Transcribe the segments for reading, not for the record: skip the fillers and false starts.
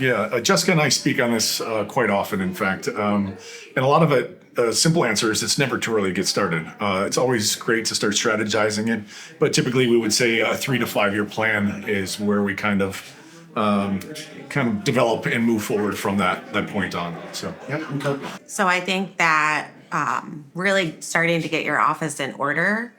Yeah, Jessica and I speak on this quite often, in fact. And a lot of it, simple answer is it's never too early to get started. It's always great to start strategizing it, but typically we would say a 3 to 5 year plan is where we kind of develop and move forward from that point on. So, yeah. Okay. So I think that really starting to get your office in order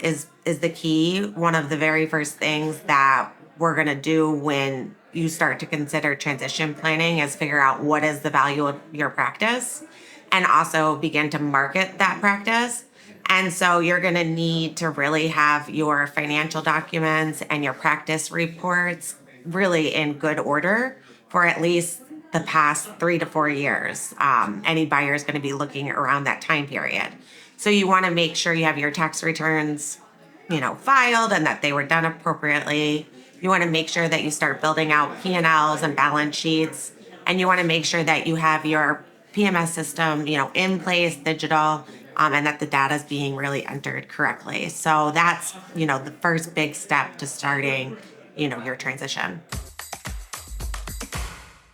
is the key. One of the very first things that we're going to do when you start to consider transition planning is figure out what is the value of your practice and also begin to market that practice. And so you're going to need to really have your financial documents and your practice reports really in good order for at least the past 3 to 4 years. Any buyer is going to be looking around that time period. So you want to make sure you have your tax returns, filed and that they were done appropriately. You want to make sure that you start building out P&Ls and balance sheets, and you want to make sure that you have your PMS system, in place, digital, and that the data is being really entered correctly. So that's, the first big step to starting, your transition.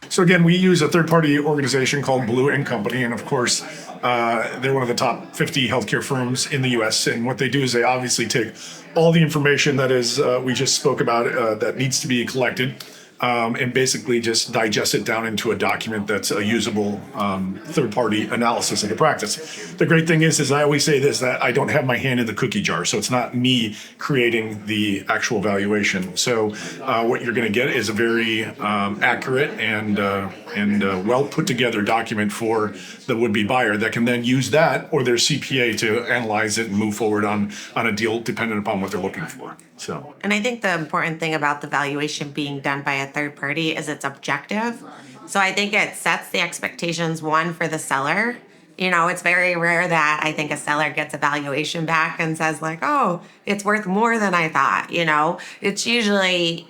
So again, we use a third-party organization called Blue and Company, and of course, they're one of the top 50 healthcare firms in the U.S. And what they do is they obviously take all the information that is we just spoke about that needs to be collected, and basically just digest it down into a document that's a usable third-party analysis of the practice. The great thing is I always say this, that I don't have my hand in the cookie jar, so it's not me creating the actual valuation. So what you're going to get is a very accurate and well put together document for the would-be buyer that can then use that or their CPA to analyze it and move forward on a deal dependent upon what they're looking for. So, and I think the important thing about the valuation being done by a third party is it's objective. So I think it sets the expectations, one, for the seller. It's very rare that I think a seller gets a valuation back and says like, oh, it's worth more than I thought. It's usually,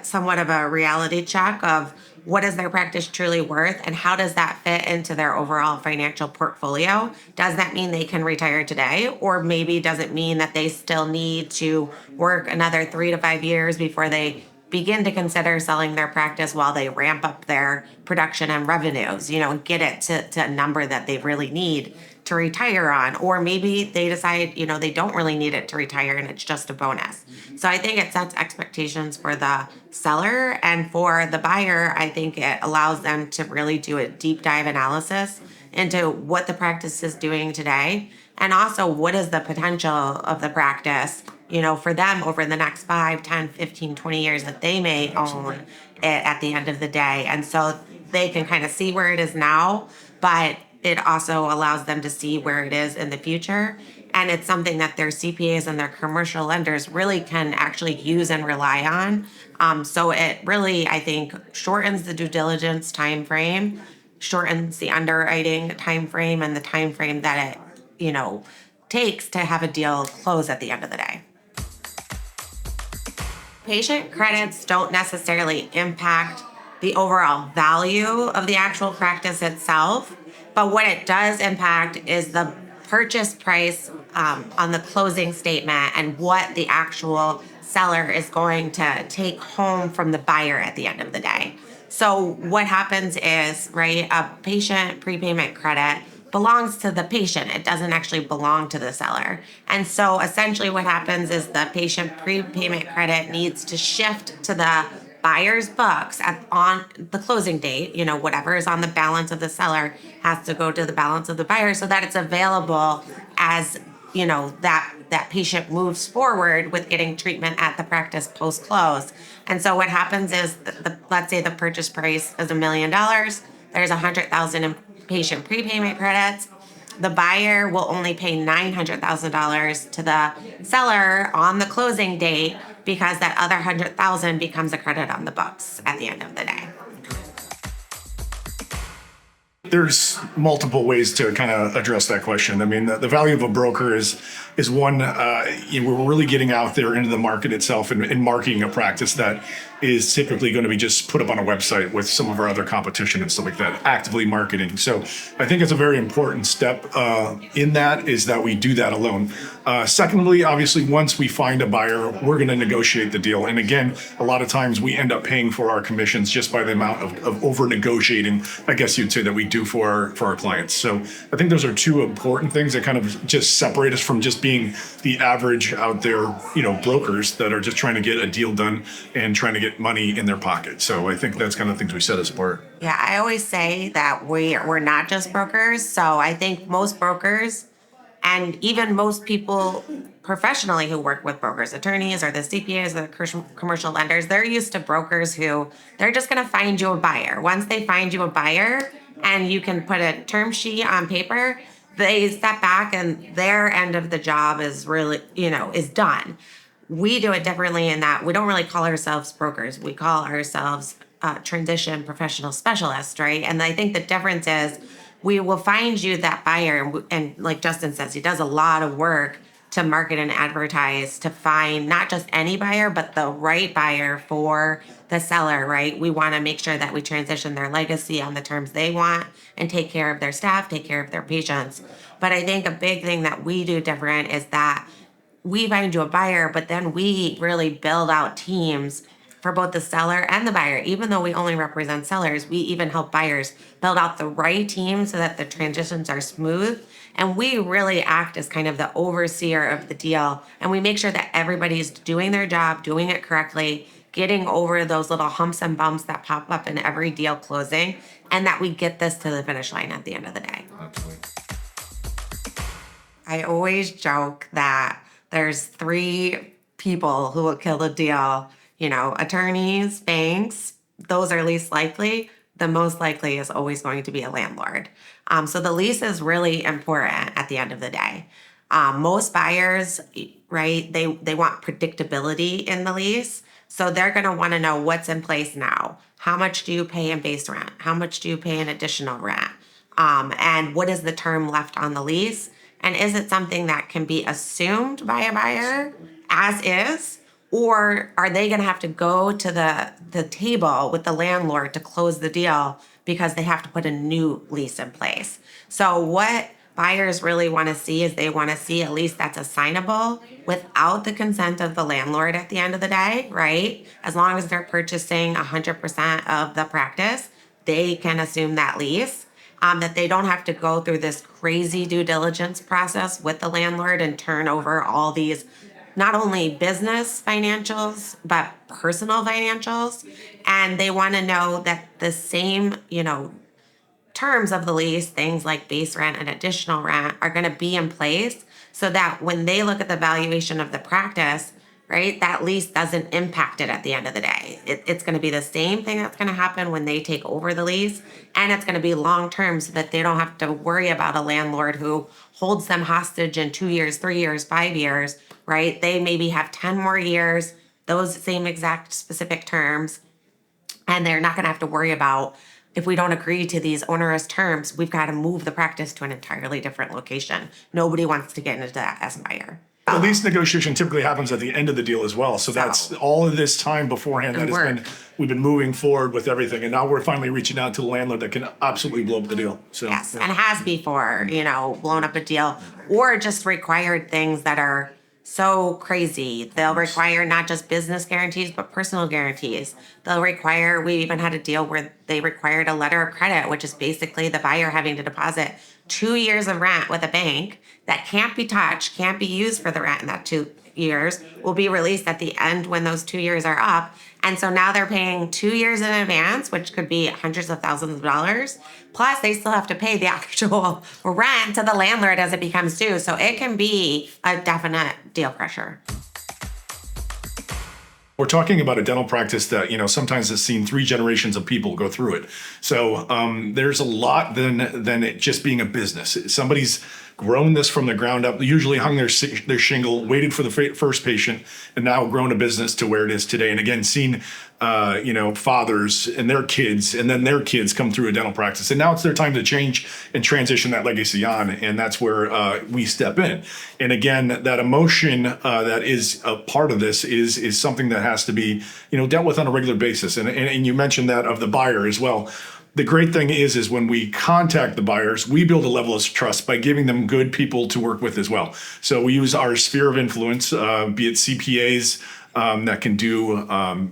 somewhat of a reality check of what is their practice truly worth and how does that fit into their overall financial portfolio? Does that mean they can retire today? Or maybe does it mean that they still need to work another 3 to 5 years before they begin to consider selling their practice while they ramp up their production and revenues, and get it to a number that they really need to retire on? Or maybe they decide, they don't really need it to retire and it's just a bonus. So I think it sets expectations for the seller, and for the buyer, I think it allows them to really do a deep dive analysis into what the practice is doing today and also what is the potential of the practice, for them over the next 5, 10, 15, 20 years that they may own it at the end of the day. And so they can kind of see where it is now, but it also allows them to see where it is in the future. And it's something that their CPAs and their commercial lenders really can actually use and rely on. So it really, I think, shortens the due diligence time frame, shortens the underwriting time frame, and the time frame that it, takes to have a deal close at the end of the day. Patient credits don't necessarily impact the overall value of the actual practice itself, but what it does impact is the purchase price on the closing statement and what the actual seller is going to take home from the buyer at the end of the day. So what happens is, right, a patient prepayment credit belongs to the patient. It doesn't actually belong to the seller. And so essentially what happens is the patient prepayment credit needs to shift to the buyer's books on the closing date. Whatever is on the balance of the seller has to go to the balance of the buyer so that it's available as, that patient moves forward with getting treatment at the practice post-close. And so what happens is, let's say the purchase price is $1 million. There's $100,000 in patient prepayment credits. The buyer will only pay $900,000 to the seller on the closing date because that other $100,000 becomes a credit on the books at the end of the day. There's multiple ways to kind of address that question. I mean, the value of a broker is is one, we're really getting out there into the market itself and marketing a practice that is typically going to be just put up on a website with some of our other competition and stuff like that, actively marketing. So I think it's a very important step in that is that we do that alone. Secondly, obviously, once we find a buyer, we're going to negotiate the deal. And again, a lot of times we end up paying for our commissions just by the amount of over negotiating, I guess you'd say, that we do for our clients. So I think those are two important things that kind of just separate us from just being the average out there, brokers that are just trying to get a deal done and trying to get money in their pocket. So I think that's kind of things we set us apart. Yeah, I always say that we're not just brokers. So I think most brokers and even most people professionally who work with brokers, attorneys or the CPAs or the commercial lenders, they're used to brokers who they're just going to find you a buyer. Once they find you a buyer and you can put a term sheet on paper, they step back and their end of the job is really, is done. We do it differently in that we don't really call ourselves brokers. We call ourselves transition professional specialists, right? And I think the difference is we will find you that buyer. And like Justin says, he does a lot of work to market and advertise to find not just any buyer, but the right buyer for the seller, right? We want to make sure that we transition their legacy on the terms they want and take care of their staff, take care of their patients. But I think a big thing that we do different is that we find you a buyer, but then we really build out teams for both the seller and the buyer. Even though we only represent sellers, we even help buyers build out the right team so that the transitions are smooth. And we really act as kind of the overseer of the deal. And we make sure that everybody's doing their job, doing it correctly, getting over those little humps and bumps that pop up in every deal closing, and that we get this to the finish line at the end of the day. Absolutely. I always joke that there's three people who will kill a deal, attorneys, banks, those are least likely. The most likely is always going to be a landlord. So the lease is really important at the end of the day. Most buyers, right, they want predictability in the lease. So they're going to want to know what's in place now. How much do you pay in base rent? How much do you pay in additional rent? And what is the term left on the lease? And is it something that can be assumed by a buyer as is? Or are they going to have to go to the table with the landlord to close the deal because they have to put a new lease in place? So what buyers really want to see is they want to see a lease that's assignable without the consent of the landlord at the end of the day, right? As long as they're purchasing 100% of the practice, they can assume that lease. That they don't have to go through this crazy due diligence process with the landlord and turn over all these not only business financials, but personal financials. And they want to know that the same, terms of the lease, things like base rent and additional rent, are going to be in place so that when they look at the valuation of the practice, right, that lease doesn't impact it at the end of the day. It's going to be the same thing that's going to happen when they take over the lease, and it's going to be long term so that they don't have to worry about a landlord who holds them hostage in 2 years, 3 years, 5 years, right? They maybe have 10 more years, those same exact specific terms, and they're not going to have to worry about, if we don't agree to these onerous terms, we've got to move the practice to an entirely different location. Nobody wants to get into that as a buyer. The lease negotiation typically happens at the end of the deal as well. So that's all of this time beforehand that we've been moving forward with everything. And now we're finally reaching out to the landlord that can absolutely blow up the deal. So, yes, and has before, blown up a deal or just required things that are so crazy. They'll require not just business guarantees, but personal guarantees. We even had a deal where they required a letter of credit, which is basically the buyer having to deposit 2 years of rent with a bank that can't be touched, can't be used for the rent in that 2 years, will be released at the end when those 2 years are up. And so now they're paying 2 years in advance, which could be hundreds of thousands of dollars. Plus, they still have to pay the actual rent to the landlord as it becomes due. So it can be a definite deal crusher. We're talking about a dental practice that, sometimes has seen 3 generations of people go through it. So there's a lot than it just being a business. Somebody's grown this from the ground up, usually hung their shingle, waited for the first patient, and now grown a business to where it is today. And again, seen fathers and their kids and then their kids come through a dental practice. And now it's their time to change and transition that legacy on. And that's where we step in. And again, that emotion that is a part of this is something that has to be, dealt with on a regular basis. And you mentioned that of the buyer as well. The great thing is when we contact the buyers, we build a level of trust by giving them good people to work with as well. So we use our sphere of influence, be it CPAs that can do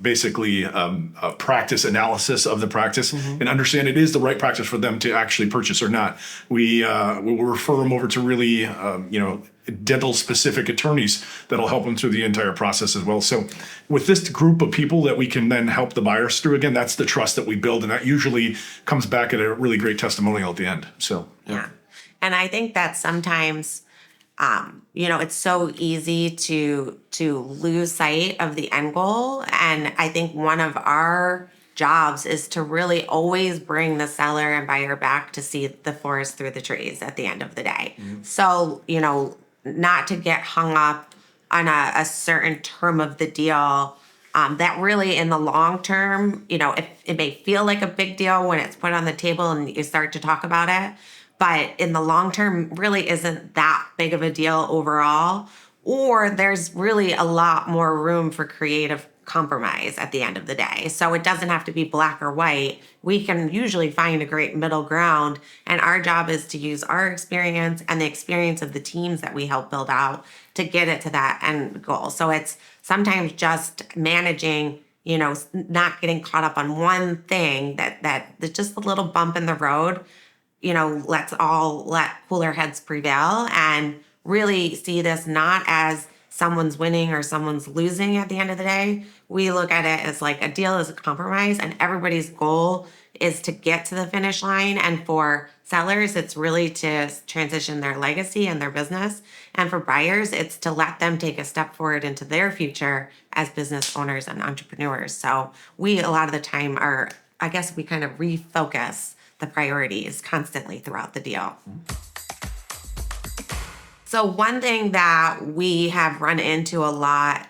basically a practice analysis of the practice and understand it is the right practice for them to actually purchase or not. We will refer them over to really, dental specific attorneys that'll help them through the entire process as well. So with this group of people that we can then help the buyers through, again, that's the trust that we build. And that usually comes back at a really great testimonial at the end. So, yeah. And I think that sometimes, it's so easy to lose sight of the end goal. And I think one of our jobs is to really always bring the seller and buyer back to see the forest through the trees at the end of the day. So, not to get hung up on a certain term of the deal, that really in the long term, if it may feel like a big deal when it's put on the table and you start to talk about it, but in the long term really isn't that big of a deal overall, or there's really a lot more room for creative compromise at the end of the day. So it doesn't have to be black or white. We can usually find a great middle ground, and our job is to use our experience and the experience of the teams that we help build out to get it to that end goal. So it's sometimes just managing, not getting caught up on one thing that's just a little bump in the road. Let's all let cooler heads prevail and really see this not as someone's winning or someone's losing at the end of the day. We look at it as like a deal is a compromise, and everybody's goal is to get to the finish line. And for sellers, it's really to transition their legacy and their business. And for buyers, it's to let them take a step forward into their future as business owners and entrepreneurs. So we, a lot of the time, we kind of refocus the priorities constantly throughout the deal. So one thing that we have run into a lot,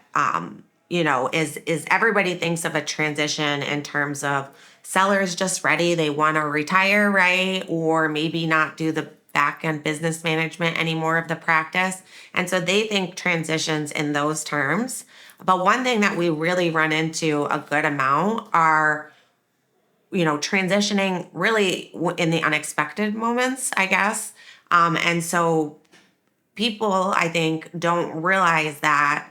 is everybody thinks of a transition in terms of sellers just ready, they want to retire, right? Or maybe not do the back end business management anymore of the practice. And so they think transitions in those terms. But one thing that we really run into a good amount are transitioning really in the unexpected moments, I guess. And so people, I think, don't realize that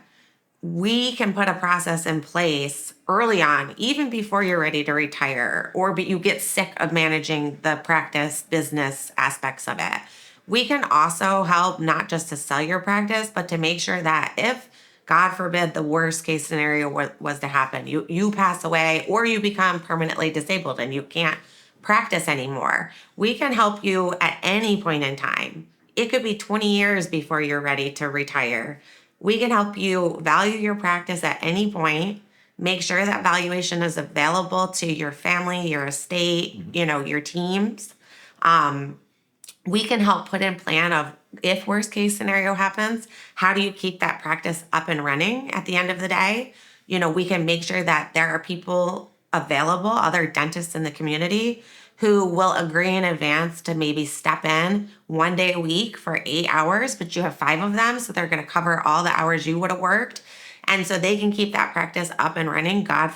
we can put a process in place early on, even before you're ready to retire, or you get sick of managing the practice business aspects of it. We can also help not just to sell your practice, but to make sure that if, God forbid, the worst case scenario was to happen, you pass away or you become permanently disabled and you can't practice anymore, we can help you at any point in time. It could be 20 years before you're ready to retire. We can help you value your practice at any point, make sure that valuation is available to your family, your estate, your teams. We can help put in plan of, if worst case scenario happens, how do you keep that practice up and running at the end of the day? We can make sure that there are people available, other dentists in the community, who will agree in advance to maybe step in 1 day a week for 8 hours, but you have 5 of them, so they're going to cover all the hours you would have worked. And so they can keep that practice up and running, God